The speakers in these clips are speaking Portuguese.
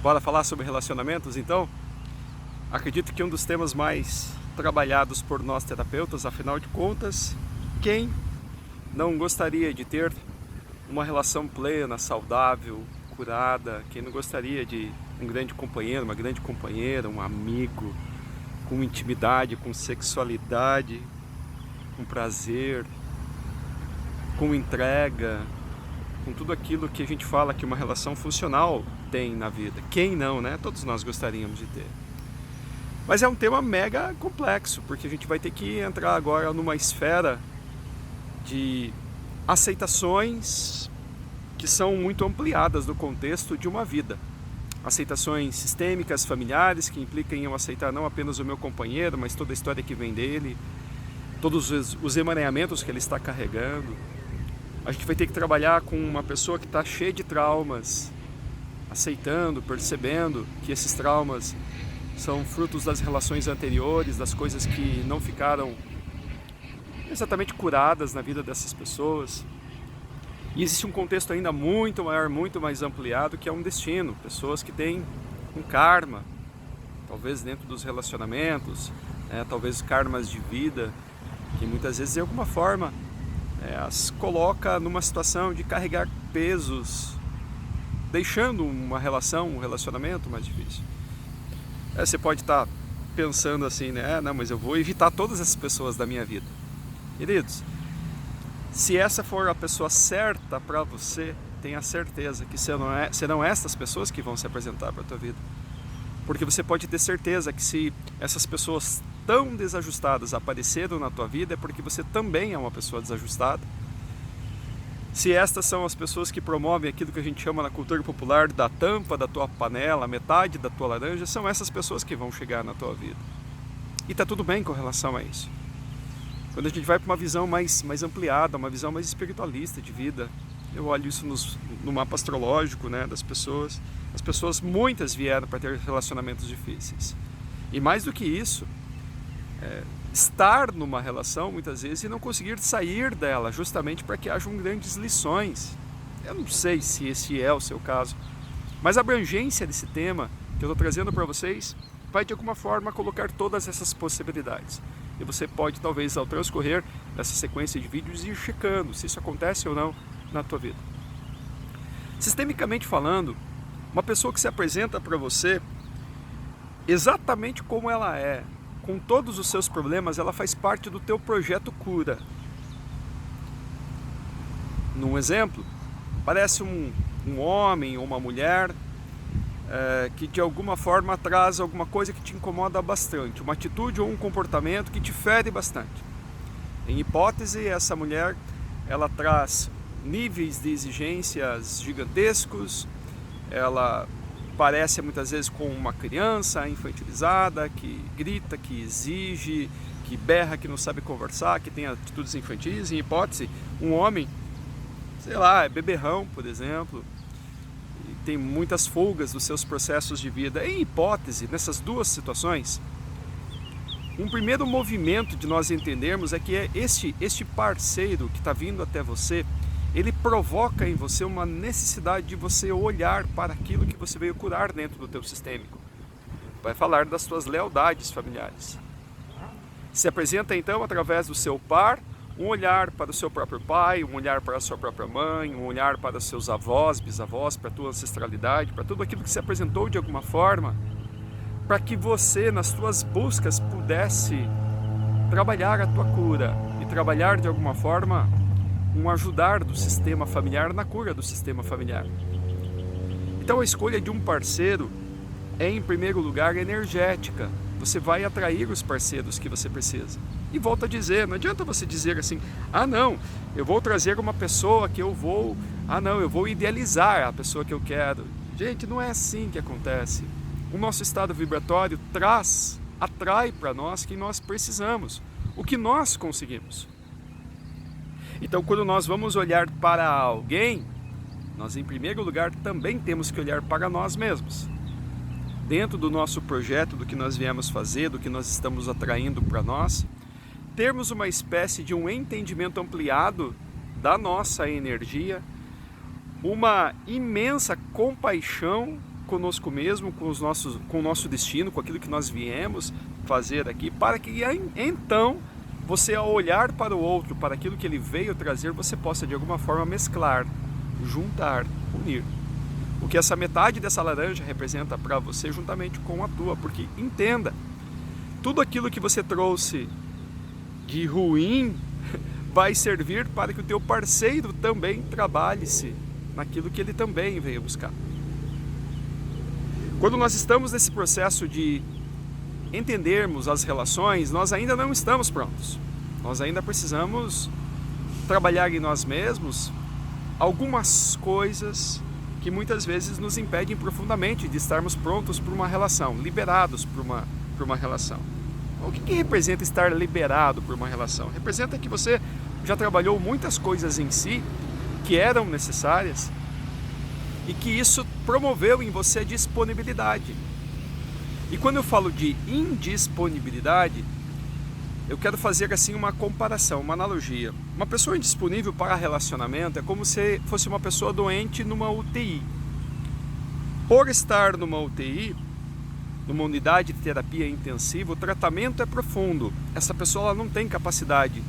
Bora falar sobre relacionamentos então? Acredito que um dos temas mais trabalhados por nós terapeutas, afinal de contas, quem não gostaria de ter uma relação plena, saudável, curada? Quem não gostaria de um grande companheiro, uma grande companheira, um amigo, com intimidade, com sexualidade, com prazer, com entrega, com tudo aquilo que a gente fala que uma relação funcional tem na vida. Quem não, né? Todos nós gostaríamos de ter. Mas é um tema mega complexo, porque a gente vai ter que entrar agora numa esfera de aceitações que são muito ampliadas no contexto de uma vida. Aceitações sistêmicas, familiares, que implicam em eu aceitar não apenas o meu companheiro, mas toda a história que vem dele, todos os emaranhamentos que ele está carregando. A gente vai ter que trabalhar com uma pessoa que está cheia de traumas, aceitando, percebendo que esses traumas são frutos das relações anteriores, das coisas que não ficaram exatamente curadas na vida dessas pessoas. E existe um contexto ainda muito maior, muito mais ampliado, que é um destino. Pessoas que têm um karma, talvez dentro dos relacionamentos, talvez karmas de vida, que muitas vezes de alguma forma as coloca numa situação de carregar pesos, deixando uma relação, um relacionamento mais difícil. Você pode estar pensando assim, né? Não, mas eu vou evitar todas essas pessoas da minha vida. Queridos, se essa for a pessoa certa para você, tenha certeza que serão estas pessoas que vão se apresentar para a tua vida. Porque você pode ter certeza que se essas pessoas tão desajustadas apareceram na tua vida, é porque você também é uma pessoa desajustada. Se estas são as pessoas que promovem aquilo que a gente chama na cultura popular da tampa da tua panela, metade da tua laranja, são essas pessoas que vão chegar na tua vida. E tá tudo bem com relação a isso. Quando a gente vai para uma visão mais ampliada, uma visão mais espiritualista de vida, eu olho isso no mapa astrológico, né, das pessoas. As pessoas, muitas vieram para ter relacionamentos difíceis. E mais do que isso, estar numa relação muitas vezes e não conseguir sair dela, justamente para que hajam grandes lições. Eu não sei se esse é o seu caso, mas a abrangência desse tema que eu estou trazendo para vocês vai de alguma forma colocar todas essas possibilidades. E você pode talvez ao transcorrer dessa sequência de vídeos ir checando se isso acontece ou não na tua vida. Sistemicamente falando, uma pessoa que se apresenta para você exatamente como ela é, com todos os seus problemas, ela faz parte do teu projeto cura. Num exemplo, parece um homem ou uma mulher que de alguma forma traz alguma coisa que te incomoda bastante, uma atitude ou um comportamento que te fere bastante. Em hipótese, essa mulher, ela traz níveis de exigências gigantescos, ela parece muitas vezes com uma criança infantilizada, que grita, que exige, que berra, que não sabe conversar, que tem atitudes infantis. Em hipótese, um homem, sei lá, é beberrão, por exemplo, e tem muitas folgas nos seus processos de vida. Em hipótese, nessas duas situações, um primeiro movimento de nós entendermos é que este parceiro que está vindo até você, ele provoca em você uma necessidade de você olhar para aquilo que você veio curar dentro do teu sistêmico. Vai falar das suas lealdades familiares. Se apresenta então através do seu par, um olhar para o seu próprio pai, um olhar para a sua própria mãe, um olhar para os seus avós, bisavós, para a tua ancestralidade, para tudo aquilo que se apresentou de alguma forma, para que você, nas tuas buscas, pudesse trabalhar a tua cura e trabalhar de alguma forma um ajudar do sistema familiar na cura do sistema familiar. Então a escolha de um parceiro é, em primeiro lugar, energética. Você vai atrair os parceiros que você precisa. E volto a dizer, não adianta você dizer assim, não, eu vou trazer uma pessoa que eu vou idealizar a pessoa que eu quero. Gente, não é assim que acontece. O nosso estado vibratório atrai para nós quem nós precisamos, o que nós conseguimos. Então, quando nós vamos olhar para alguém, nós, em primeiro lugar, também temos que olhar para nós mesmos. Dentro do nosso projeto, do que nós viemos fazer, do que nós estamos atraindo para nós, termos uma espécie de um entendimento ampliado da nossa energia, uma imensa compaixão conosco mesmo, com o nosso destino, com aquilo que nós viemos fazer aqui, para que então você, ao olhar para o outro, para aquilo que ele veio trazer, você possa de alguma forma mesclar, juntar, unir. O que essa metade dessa laranja representa para você juntamente com a tua, porque entenda, tudo aquilo que você trouxe de ruim vai servir para que o teu parceiro também trabalhe-se naquilo que ele também veio buscar. Quando nós estamos nesse processo de entendermos as relações, nós ainda não estamos prontos. Nós ainda precisamos trabalhar em nós mesmos algumas coisas que muitas vezes nos impedem profundamente de estarmos prontos para uma relação, liberados para uma relação. O que representa estar liberado por uma relação? Representa que você já trabalhou muitas coisas em si que eram necessárias e que isso promoveu em você a disponibilidade. E quando eu falo de indisponibilidade, eu quero fazer assim uma comparação, uma analogia. Uma pessoa indisponível para relacionamento é como se fosse uma pessoa doente numa UTI. Por estar numa UTI, numa unidade de terapia intensiva, o tratamento é profundo. Essa pessoa ela não tem capacidade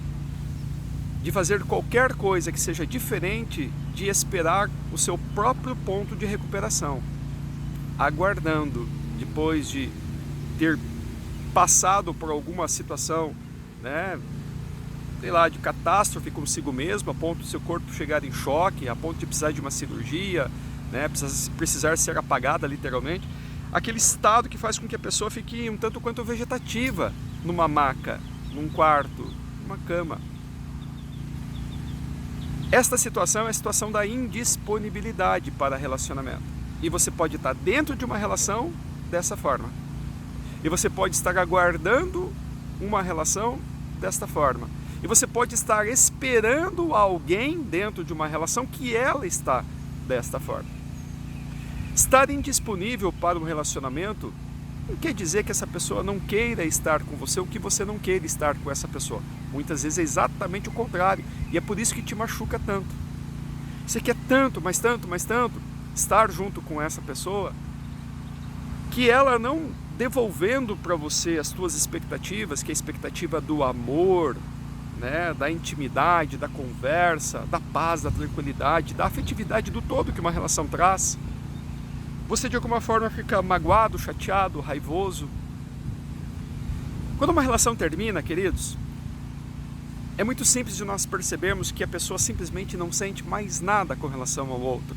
de fazer qualquer coisa que seja diferente de esperar o seu próprio ponto de recuperação, aguardando, depois de ter passado por alguma situação, sei lá, de catástrofe consigo mesmo, a ponto do seu corpo chegar em choque, a ponto de precisar de uma cirurgia, precisar ser apagada literalmente, aquele estado que faz com que a pessoa fique um tanto quanto vegetativa numa maca, num quarto, numa cama. Esta situação é a situação da indisponibilidade para relacionamento. E você pode estar dentro de uma relação dessa forma. E você pode estar aguardando uma relação desta forma. E você pode estar esperando alguém dentro de uma relação que ela está desta forma. Estar indisponível para um relacionamento não quer dizer que essa pessoa não queira estar com você ou que você não queira estar com essa pessoa. Muitas vezes é exatamente o contrário. E é por isso que te machuca tanto. Você quer tanto, mas tanto, mas tanto estar junto com essa pessoa que ela não devolvendo para você as suas expectativas, que é a expectativa do amor, da intimidade, da conversa, da paz, da tranquilidade, da afetividade do todo que uma relação traz, você de alguma forma fica magoado, chateado, raivoso. Quando uma relação termina, queridos, é muito simples de nós percebermos que a pessoa simplesmente não sente mais nada com relação ao outro.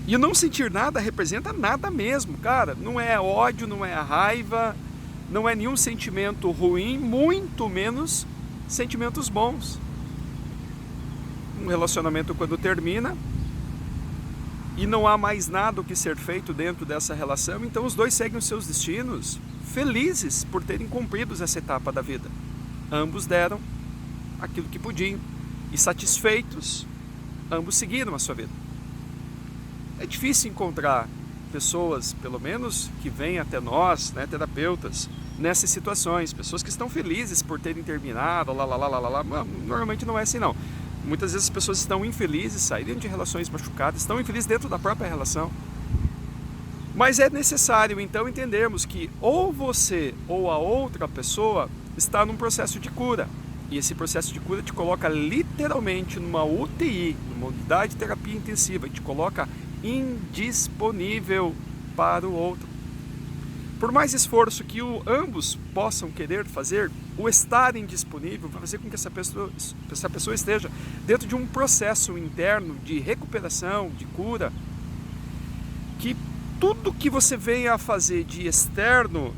E o não sentir nada representa nada mesmo, cara. Não é ódio, não é raiva, não é nenhum sentimento ruim, muito menos sentimentos bons. Um relacionamento quando termina e não há mais nada o que ser feito dentro dessa relação, então os dois seguem os seus destinos, felizes por terem cumprido essa etapa da vida. Ambos deram aquilo que podiam e satisfeitos, ambos seguiram a sua vida. É difícil encontrar pessoas, pelo menos que vêm até nós, terapeutas, nessas situações, pessoas que estão felizes por terem terminado, normalmente não é assim não. Muitas vezes as pessoas estão infelizes, saíram de relações machucadas, estão infelizes dentro da própria relação. Mas é necessário então entendermos que ou você ou a outra pessoa está num processo de cura. E esse processo de cura te coloca literalmente numa UTI, numa unidade de terapia intensiva, e te coloca indisponível para o outro. Por mais esforço que ambos possam querer fazer, o estar indisponível vai fazer com que essa pessoa esteja dentro de um processo interno de recuperação, de cura, que tudo que você venha a fazer de externo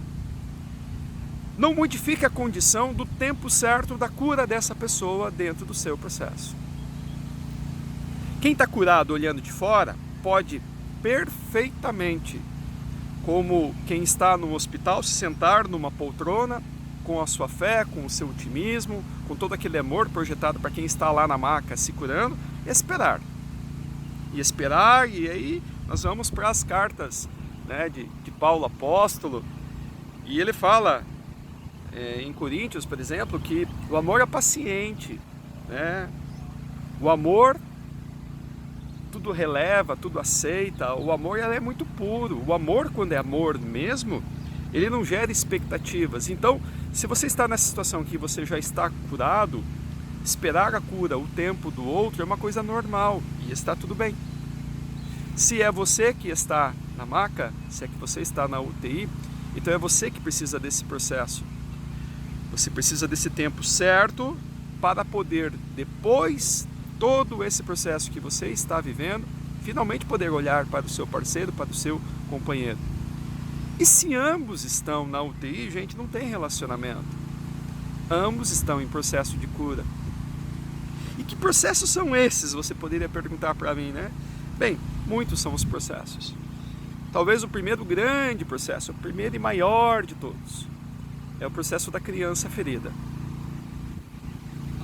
não modifica a condição do tempo certo da cura dessa pessoa dentro do seu processo. Quem está curado olhando de fora pode perfeitamente, como quem está no hospital, se sentar numa poltrona com a sua fé, com o seu otimismo, com todo aquele amor projetado para quem está lá na maca se curando, e esperar. E aí nós vamos para as cartas de Paulo Apóstolo, e ele fala em Coríntios, por exemplo, que o amor é paciente, o amor tudo releva, tudo aceita. O amor ele é muito puro. O amor, quando é amor mesmo, ele não gera expectativas. Então, se você está nessa situação que você já está curado, esperar a cura, o tempo do outro é uma coisa normal e está tudo bem. Se é você que está na maca, se é que você está na UTI, então é você que precisa desse processo. Você precisa desse tempo certo para poder, depois todo esse processo que você está vivendo, finalmente poder olhar para o seu parceiro, para o seu companheiro. E se ambos estão na UTI, gente, não tem relacionamento. Ambos estão em processo de cura. E que processos são esses? Você poderia perguntar para mim, né? Bem, muitos são os processos. Talvez o primeiro grande processo, o primeiro e maior de todos, é o processo da criança ferida.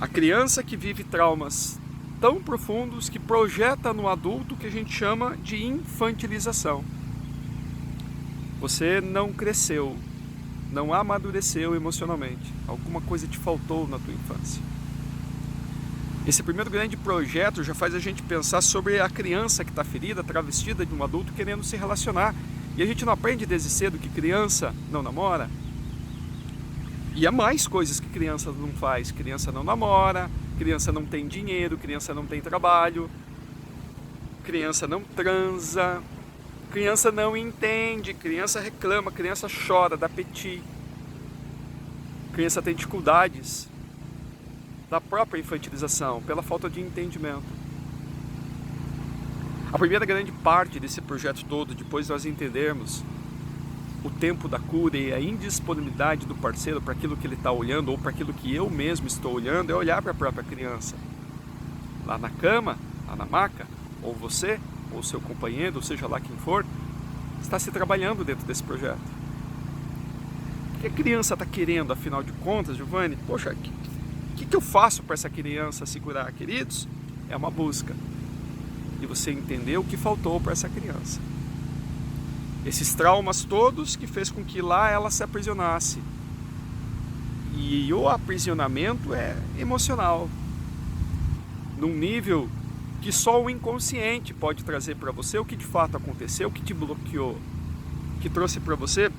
A criança que vive traumas tão profundos que projeta no adulto que a gente chama de infantilização. Você não cresceu, não amadureceu emocionalmente. Alguma coisa te faltou na tua infância. Esse primeiro grande projeto já faz a gente pensar sobre a criança que está ferida, travestida de um adulto querendo se relacionar. E a gente não aprende desde cedo que criança não namora. E há mais coisas que criança não faz. Criança não namora, criança não tem dinheiro, criança não tem trabalho, criança não transa, criança não entende, criança reclama, criança chora, dá piti. Criança tem dificuldades da própria infantilização, pela falta de entendimento. A primeira grande parte desse projeto todo, depois de nós entendermos o tempo da cura e a indisponibilidade do parceiro para aquilo que ele está olhando ou para aquilo que eu mesmo estou olhando, é olhar para a própria criança. Lá na cama, lá na maca, ou você, ou seu companheiro, ou seja lá quem for, está se trabalhando dentro desse projeto. O que a criança está querendo, afinal de contas, Giovanni? Poxa, o que eu faço para essa criança se curar? Queridos, é uma busca. E você entender o que faltou para essa criança. Esses traumas todos que fez com que lá ela se aprisionasse. E o aprisionamento é emocional. Num nível que só o inconsciente pode trazer para você o que de fato aconteceu, o que te bloqueou. Que trouxe para você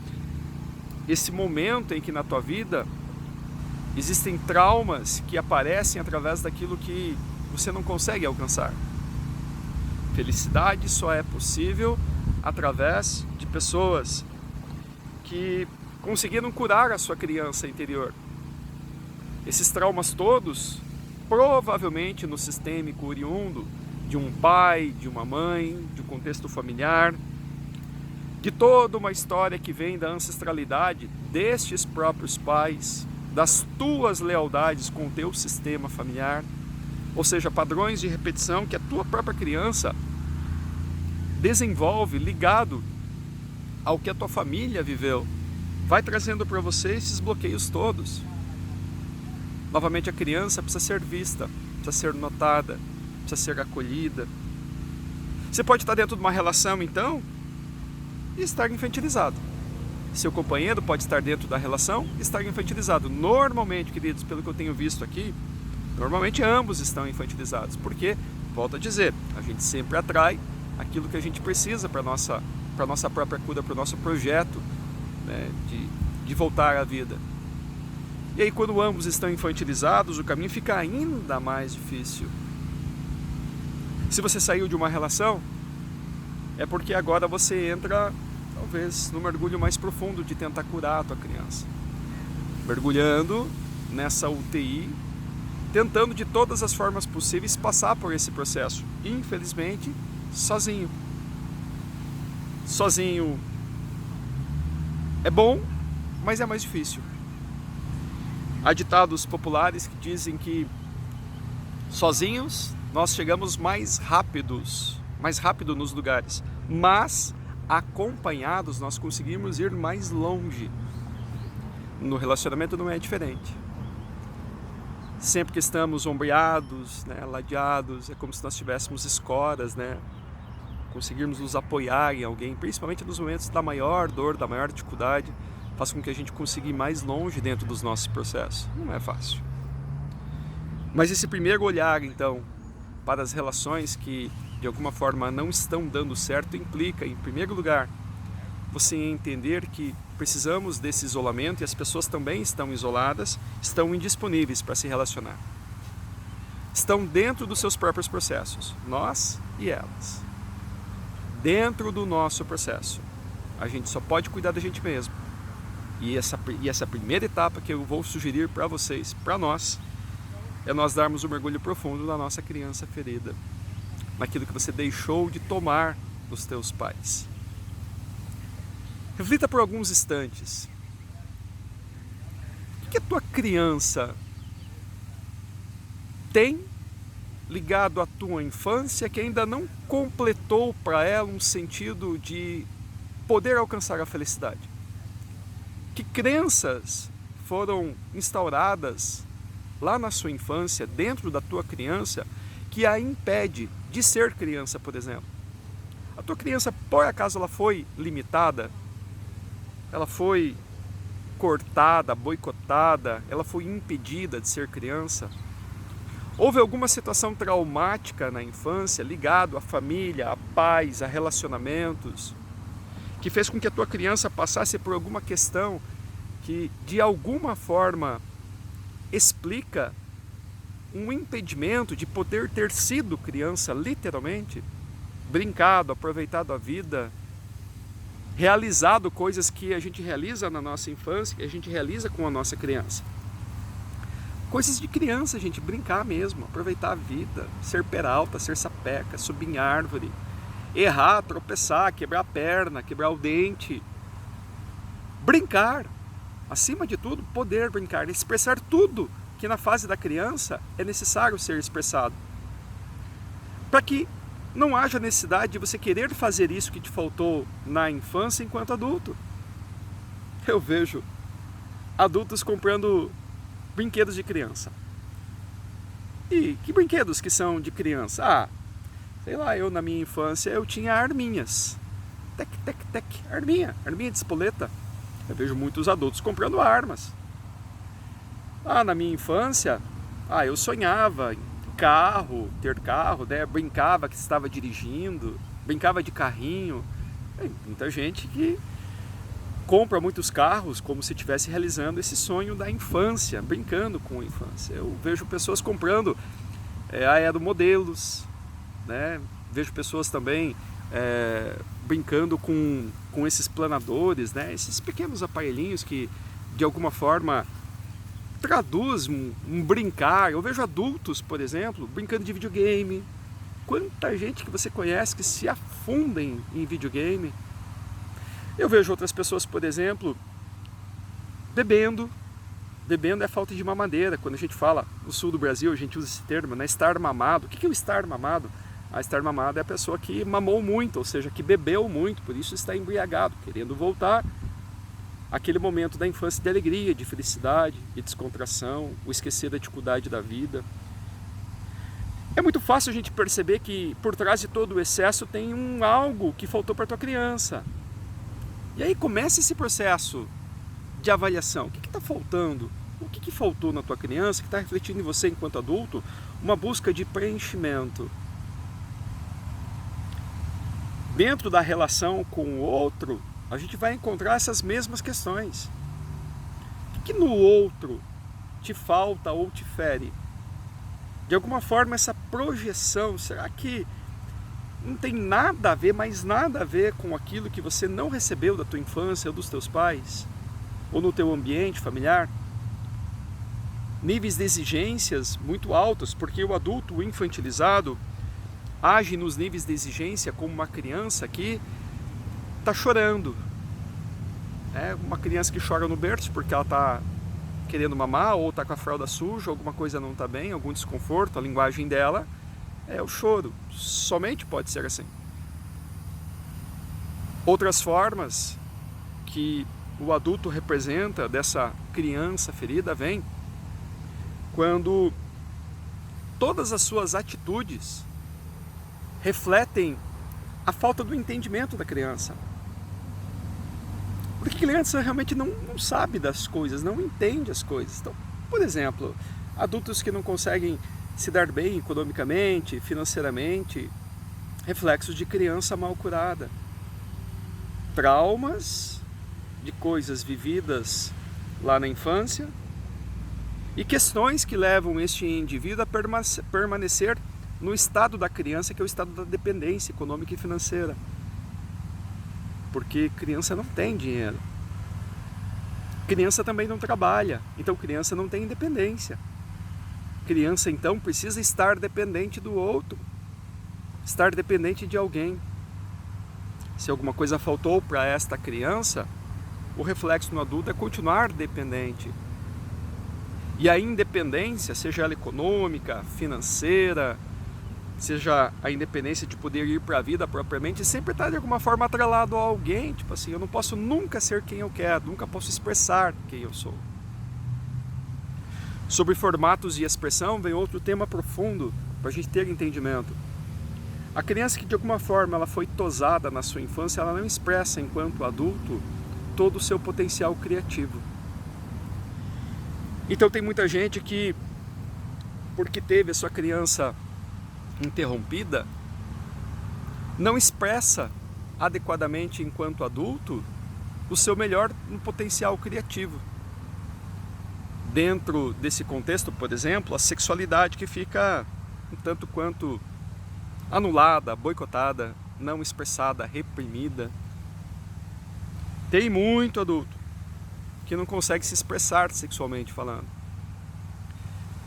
esse momento em que na tua vida existem traumas que aparecem através daquilo que você não consegue alcançar. Felicidade só é possível através de pessoas que conseguiram curar a sua criança interior. Esses traumas todos, provavelmente no sistêmico oriundo de um pai, de uma mãe, de um contexto familiar, de toda uma história que vem da ancestralidade destes próprios pais, das tuas lealdades com o teu sistema familiar, ou seja, padrões de repetição que a tua própria criança desenvolve ligado ao que a tua família viveu, vai trazendo para você esses bloqueios todos. Novamente, a criança precisa ser vista, precisa ser notada, precisa ser acolhida. Você pode estar dentro de uma relação, então, e estar infantilizado. Seu companheiro pode estar dentro da relação e estar infantilizado. Normalmente, queridos, pelo que eu tenho visto aqui, normalmente ambos estão infantilizados. Porque, volto a dizer, a gente sempre atrai aquilo que a gente precisa para a nossa própria cura, para o nosso projeto, né, de voltar à vida. E aí, quando ambos estão infantilizados, o caminho fica ainda mais difícil. Se você saiu de uma relação, é porque agora você entra, talvez, no mergulho mais profundo de tentar curar a tua criança. Mergulhando nessa UTI, tentando de todas as formas possíveis passar por esse processo. Infelizmente, sozinho. Sozinho é bom, mas é mais difícil. Há ditados populares que dizem que sozinhos nós chegamos mais rápido nos lugares, mas acompanhados nós conseguimos ir mais longe. No relacionamento não é diferente. Sempre que estamos ombreados, né, ladeados, é como se nós tivéssemos escoras, né? Conseguirmos nos apoiar em alguém, principalmente nos momentos da maior dor, da maior dificuldade, faz com que a gente consiga ir mais longe dentro dos nossos processos. Não é fácil. Mas esse primeiro olhar, então, para as relações que de alguma forma não estão dando certo, implica, em primeiro lugar, você entender que precisamos desse isolamento e as pessoas também estão isoladas, estão indisponíveis para se relacionar. Estão dentro dos seus próprios processos, nós e elas. Dentro do nosso processo. A gente só pode cuidar da gente mesmo. E essa primeira etapa que eu vou sugerir para vocês, para nós, é nós darmos um mergulho profundo na nossa criança ferida, naquilo que você deixou de tomar dos teus pais. Reflita por alguns instantes. O que a tua criança tem ligado à tua infância que ainda não completou para ela um sentido de poder alcançar a felicidade? Que crenças foram instauradas lá na sua infância, dentro da tua criança, que a impede de ser criança, por exemplo? A tua criança, por acaso, ela foi limitada? Ela foi cortada, boicotada? Ela foi impedida de ser criança? Houve alguma situação traumática na infância, ligado à família, a pais, a relacionamentos, que fez com que a tua criança passasse por alguma questão que, de alguma forma, explica um impedimento de poder ter sido criança, literalmente, brincado, aproveitado a vida, realizado coisas que a gente realiza na nossa infância, que a gente realiza com a nossa criança. Coisas de criança, gente, brincar mesmo, aproveitar a vida, ser peralta, ser sapeca, subir em árvore, errar, tropeçar, quebrar a perna, quebrar o dente. Brincar, acima de tudo, poder brincar, expressar tudo que na fase da criança é necessário ser expressado. Para que não haja necessidade de você querer fazer isso que te faltou na infância enquanto adulto. Eu vejo adultos comprando brinquedos de criança. E que brinquedos que são de criança? Ah, sei lá, eu na minha infância eu tinha arminhas. Tec, tec, tec, arminha de espoleta. Eu vejo muitos adultos comprando armas. Ah, na minha infância, eu sonhava em ter carro, né? Brincava que estava dirigindo, brincava de carrinho. Tem muita gente que compra muitos carros como se estivesse realizando esse sonho da infância, brincando com a infância. Eu vejo pessoas comprando aeromodelos, né? Vejo pessoas também brincando com esses planadores, né? Esses pequenos aparelhinhos que de alguma forma traduz um brincar. Eu vejo adultos, por exemplo, brincando de videogame. Quanta gente que você conhece que se afunda em videogame. Eu vejo outras pessoas, por exemplo, bebendo. Bebendo é falta de mamadeira. Quando a gente fala no sul do Brasil, a gente usa esse termo, né? Estar mamado. O que é o estar mamado? Estar mamado é a pessoa que mamou muito, ou seja, que bebeu muito, por isso está embriagado, querendo voltar àquele momento da infância de alegria, de felicidade, de descontração, o esquecer da dificuldade da vida. É muito fácil a gente perceber que por trás de todo o excesso tem algo que faltou para a tua criança. E aí começa esse processo de avaliação. O que está faltando? O que faltou na tua criança que está refletindo em você enquanto adulto? Uma busca de preenchimento. Dentro da relação com o outro, a gente vai encontrar essas mesmas questões. O que no outro te falta ou te fere? De alguma forma, essa projeção, será que não tem nada a ver, mas nada a ver com aquilo que você não recebeu da tua infância ou dos teus pais? Ou no teu ambiente familiar? Níveis de exigências muito altos, porque o adulto infantilizado age nos níveis de exigência como uma criança que está chorando. É uma criança que chora no berço porque ela está querendo mamar, ou está com a fralda suja, alguma coisa não está bem, algum desconforto, a linguagem dela é o choro. Somente pode ser assim. Outras formas que o adulto representa dessa criança ferida vem quando todas as suas atitudes refletem a falta do entendimento da criança. Porque a criança realmente não sabe das coisas, não entende as coisas. Então, por exemplo, adultos que não conseguem se dar bem economicamente, financeiramente, reflexos de criança mal curada, traumas de coisas vividas lá na infância e questões que levam este indivíduo a permanecer no estado da criança, que é o estado da dependência econômica e financeira. Porque criança não tem dinheiro. Criança também não trabalha, então criança não tem independência. Criança então precisa estar dependente do outro, estar dependente de alguém. Se alguma coisa faltou para esta criança, o reflexo no adulto é continuar dependente. E a independência, seja ela econômica, financeira, seja a independência de poder ir para a vida propriamente, sempre está de alguma forma atrelado a alguém. Tipo assim, eu não posso nunca ser quem eu quero, nunca posso expressar quem eu sou. Sobre formatos de expressão vem outro tema profundo para a gente ter entendimento. A criança que de alguma forma ela foi tosada na sua infância, ela não expressa enquanto adulto todo o seu potencial criativo. Então tem muita gente que, porque teve a sua criança interrompida, não expressa adequadamente enquanto adulto o seu melhor no potencial criativo. Dentro desse contexto, por exemplo, a sexualidade que fica um tanto quanto anulada, boicotada, não expressada, reprimida. Tem muito adulto que não consegue se exprssar sexualmente falando.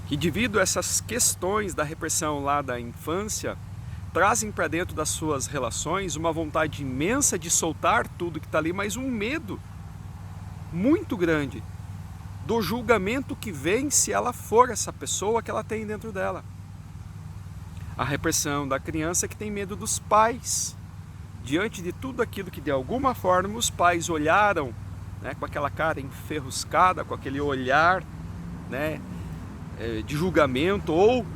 Que devido a essas questões da repressão lá da infância, trazem para dentro das suas relações uma vontade imensa de soltar tudo que está ali, mas um medo muito grande do julgamento que vem se ela for essa pessoa que ela tem dentro dela. A repressão da criança que tem medo dos pais, diante de tudo aquilo que de alguma forma os pais olharam, né, com aquela cara enferruscada, com aquele olhar, né, de julgamento, ou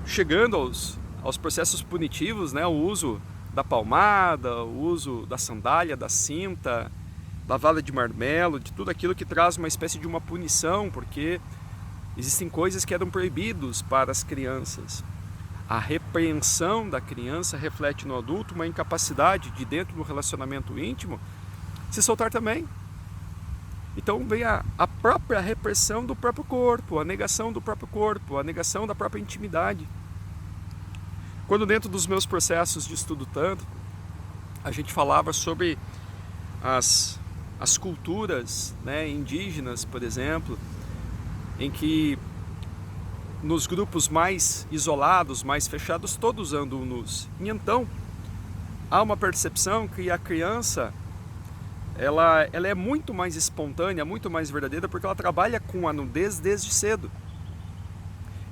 chegando aos processos punitivos, né, o uso da palmada, o uso da sandália, da cinta, da vara de marmelo, de tudo aquilo que traz uma espécie de uma punição, porque existem coisas que eram proibidos para as crianças. A repreensão da criança reflete no adulto uma incapacidade de, dentro do relacionamento íntimo, se soltar também. Então vem a própria repressão do próprio corpo, a negação do próprio corpo, a negação da própria intimidade. Quando dentro dos meus processos de estudo tântrico, a gente falava sobre as culturas, né, indígenas, por exemplo, em que nos grupos mais isolados, mais fechados, todos andam nus. E então, há uma percepção que a criança, ela é muito mais espontânea, muito mais verdadeira, porque ela trabalha com a nudez desde cedo.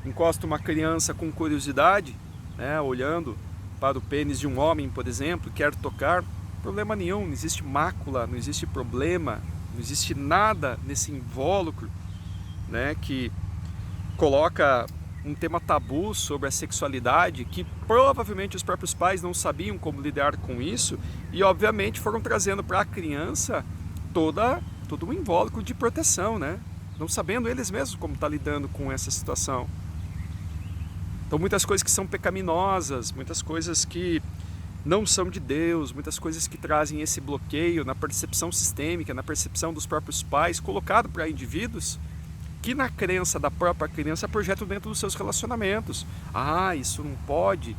Encosta uma criança com curiosidade, né, olhando para o pênis de um homem, por exemplo, quer tocar, problema nenhum, não existe mácula, não existe problema, não existe nada nesse invólucro, né, que coloca um tema tabu sobre a sexualidade, que provavelmente os próprios pais não sabiam como lidar com isso e obviamente foram trazendo para a criança todo um invólucro de proteção, né? Não sabendo eles mesmos como está lidando com essa situação. Então muitas coisas que são pecaminosas, muitas coisas que não são de Deus, muitas coisas que trazem esse bloqueio na percepção sistêmica, na percepção dos próprios pais, colocado para indivíduos que na crença da própria criança projetam dentro dos seus relacionamentos. Ah, isso não pode.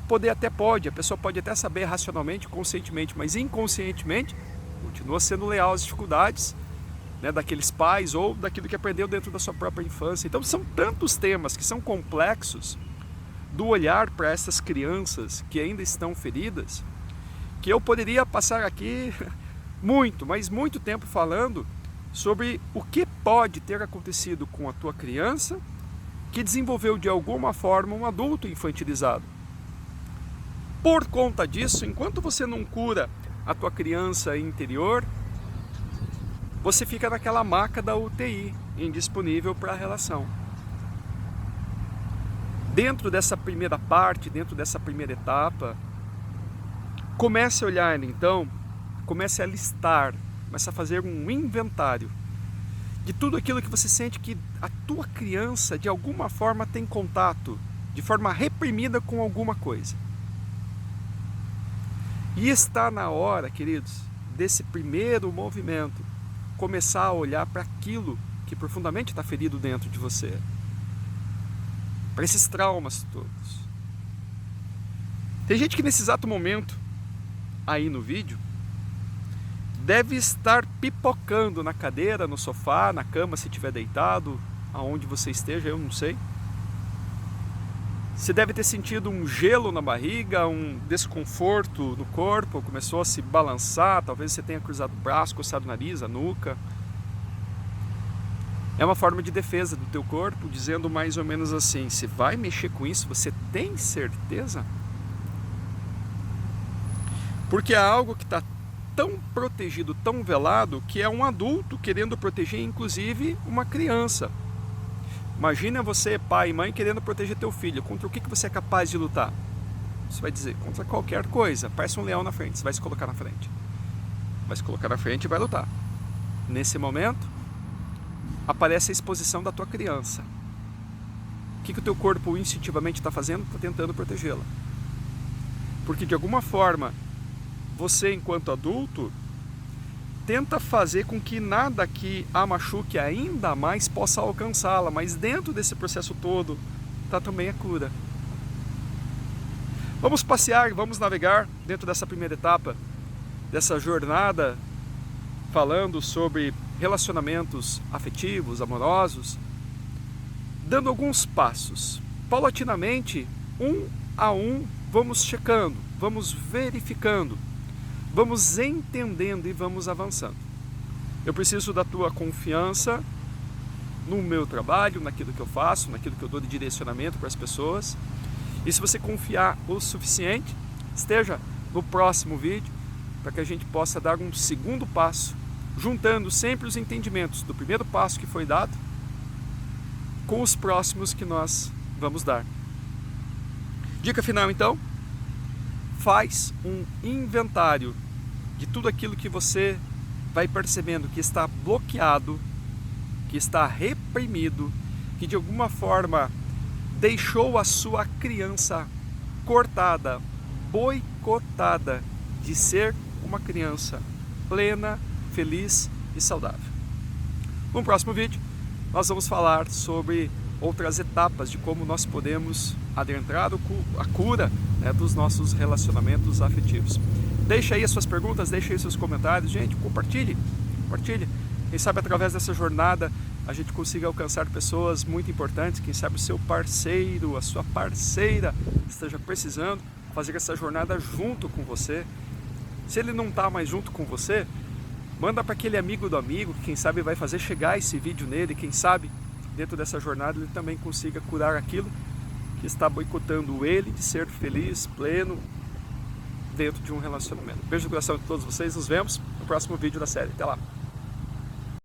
Poder até pode, a pessoa pode até saber racionalmente, conscientemente, mas inconscientemente continua sendo leal às dificuldades, né, daqueles pais ou daquilo que aprendeu dentro da sua própria infância. Então são tantos temas que são complexos do olhar para essas crianças que ainda estão feridas, que eu poderia passar aqui muito, mas muito tempo falando sobre o que pode ter acontecido com a tua criança que desenvolveu de alguma forma um adulto infantilizado. Por conta disso, enquanto você não cura a tua criança interior, você fica naquela maca da UTI, indisponível para a relação. Dentro dessa primeira parte, dentro dessa primeira etapa, comece a olhar então, comece a listar, comece a fazer um inventário de tudo aquilo que você sente que a tua criança de alguma forma tem contato, de forma reprimida com alguma coisa. E está na hora, queridos, desse primeiro movimento, começar a olhar para aquilo que profundamente está ferido dentro de você, para esses traumas todos. Tem gente que nesse exato momento, aí no vídeo, deve estar pipocando na cadeira, no sofá, na cama, se estiver deitado, aonde você esteja, eu não sei. Você deve ter sentido um gelo na barriga, um desconforto no corpo, começou a se balançar, talvez você tenha cruzado o braço, coçado o nariz, a nuca. É uma forma de defesa do teu corpo, dizendo mais ou menos assim: se vai mexer com isso, você tem certeza? Porque é algo que está tão protegido, tão velado, que é um adulto querendo proteger, inclusive, uma criança. Imagina você, pai e mãe, querendo proteger teu filho. Contra o que você é capaz de lutar? Você vai dizer, contra qualquer coisa. Parece um leão na frente, você vai se colocar na frente. Vai se colocar na frente e vai lutar. Nesse momento, aparece a exposição da tua criança. O que o teu corpo instintivamente está fazendo? Está tentando protegê-la. Porque de alguma forma, você enquanto adulto, tenta fazer com que nada que a machuque ainda mais possa alcançá-la, mas dentro desse processo todo está também a cura. Vamos passear, vamos navegar dentro dessa primeira etapa, dessa jornada, falando sobre relacionamentos afetivos, amorosos, dando alguns passos. Paulatinamente, um a um, vamos checando, vamos verificando, vamos entendendo e vamos avançando. Eu preciso da tua confiança no meu trabalho, naquilo que eu faço, naquilo que eu dou de direcionamento para as pessoas. E se você confiar o suficiente, esteja no próximo vídeo para que a gente possa dar um segundo passo, juntando sempre os entendimentos do primeiro passo que foi dado com os próximos que nós vamos dar. Dica final então: faz um inventário de tudo aquilo que você vai percebendo que está bloqueado, que está reprimido, que de alguma forma deixou a sua criança cortada, boicotada de ser uma criança plena, feliz e saudável. No próximo vídeo, nós vamos falar sobre outras etapas de como nós podemos adentrar a cura, né, dos nossos relacionamentos afetivos. Deixa aí as suas perguntas, deixa aí seus comentários, gente, compartilhe. Quem sabe através dessa jornada a gente consiga alcançar pessoas muito importantes, quem sabe o seu parceiro, a sua parceira esteja precisando fazer essa jornada junto com você. Se ele não está mais junto com você, manda para aquele amigo do amigo, que quem sabe vai fazer chegar esse vídeo nele, quem sabe dentro dessa jornada ele também consiga curar aquilo que está boicotando ele de ser feliz, pleno, dentro de um relacionamento. Beijo no coração de todos vocês, nos vemos no próximo vídeo da série. Até lá!